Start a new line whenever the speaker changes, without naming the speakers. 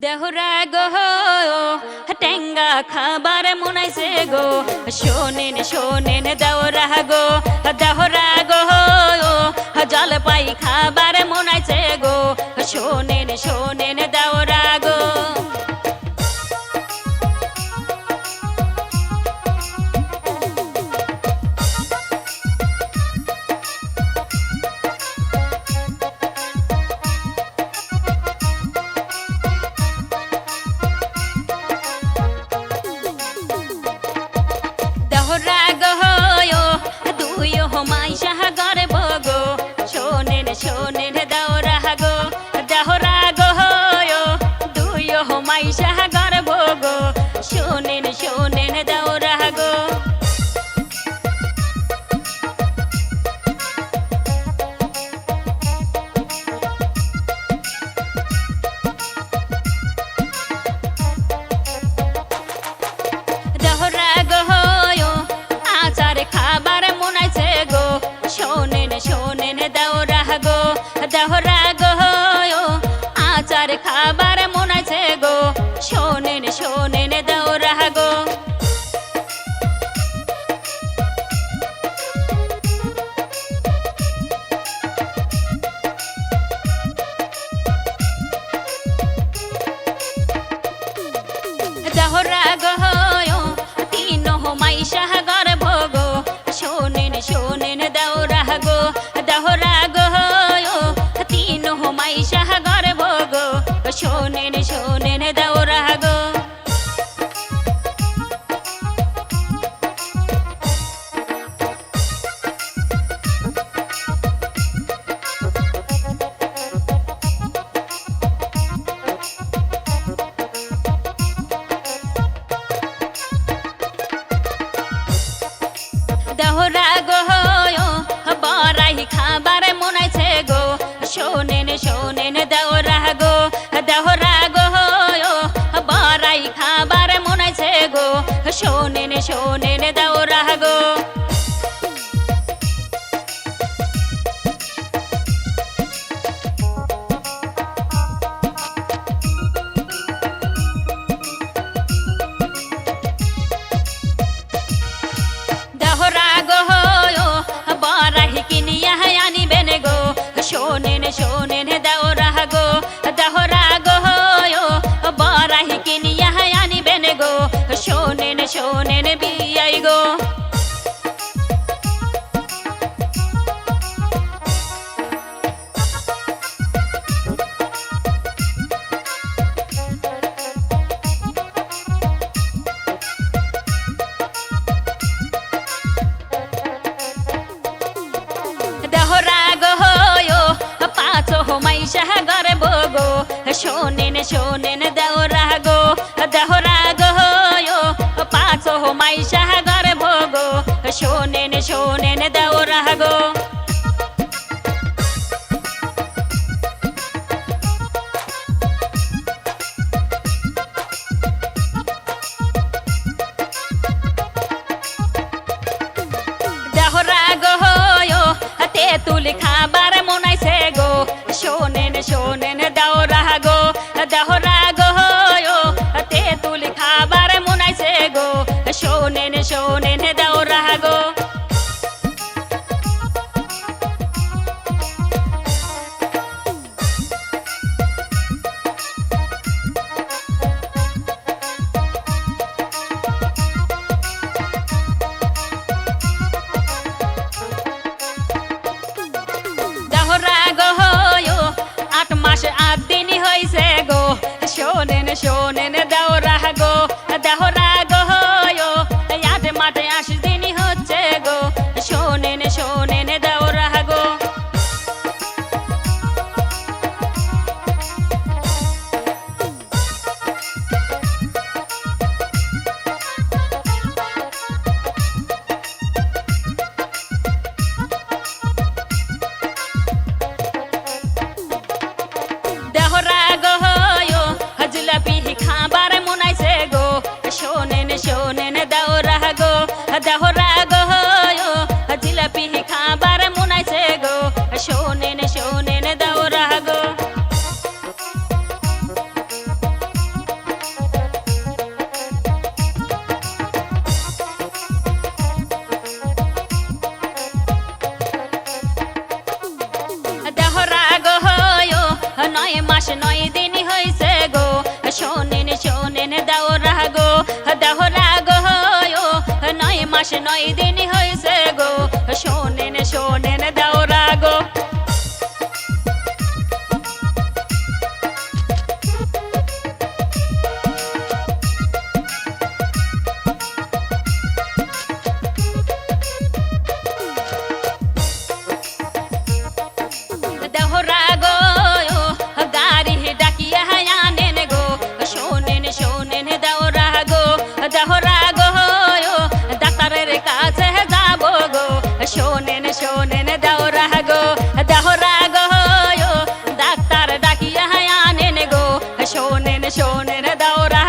দেহরা গো Tenga খাবার মনাইছে গো শোনেন শোনেন দেওরা গো দেহরা গো জলপাই খাবার মনাইছে গো শোনেন শোনেন দেওরা গো শোনেন দেওরা গো দেহরা গো দুই মাইশা গর্ব গো শোনেন শোনেন দেওরা গো দেহরা গো আচার খাবার মনাইছে গো শোনেন শোনেন দেওরা গো দেহরা গো আচার খাবার মনাইছে গো শোনেন শোনেন দেওরা গো দেহরা গো তিন মাইশা গর্ব গো শোনেন শোনেন দেওরা গো দেহরা গো তিন মাইশা গর্ব গো শোনেন শোনেন দেওরা গো দেহরা গো বড়াই খাবার মনাইছে গো শোনেন শোনেন দেওরা গো দেহরা গো বড়াই খাবার মনাইছে গো শোনেন শোনেন দেওরা গো শোনেন শোনেন দেওরা গো দেহরা গো বড়াই কিনিয়া আনিবেন গো শোনেন শোনেন বিয়াই গো দেহরা গো মাইশা গর্ব গো শোনেন শোনেন দেওরা গো দেহরা গো পাঁচ মাইশা গর্ব গো শোনেন শোনেন দেওরা গো দেহরা গো তেঁতুল খাবার মনাইছে গো শোনেন শোনেন দেওরা গো দেহরা গো তেঁতুল খাবার মনাইছে গো শোনেন শোনেন দেওরা গো দেহরা গো 8 মাস 8 দিন হইছে গো শোনেন শোনেন দেওরা গো দেহরা গো 8 মাস 8 দিন হচ্ছে গো শোনেন শোনেন দেওরা গো দেহরা গো জিলাপি খাবার মাস 9 দিন হইছে গো শোনেন শোনেন দেওরা গো দেহরা গো গাড়ি ডাকিয়া আনেন গো শোনেন শোনেন দেওরা গো দেহরা গো ডাক্তারের কাছে যাব গো শোনেন শোনেন দেওরা গো দেহরা গো ডাক্তার ডাকিয়া আনেন গো শোনেন শোনেন দেওরা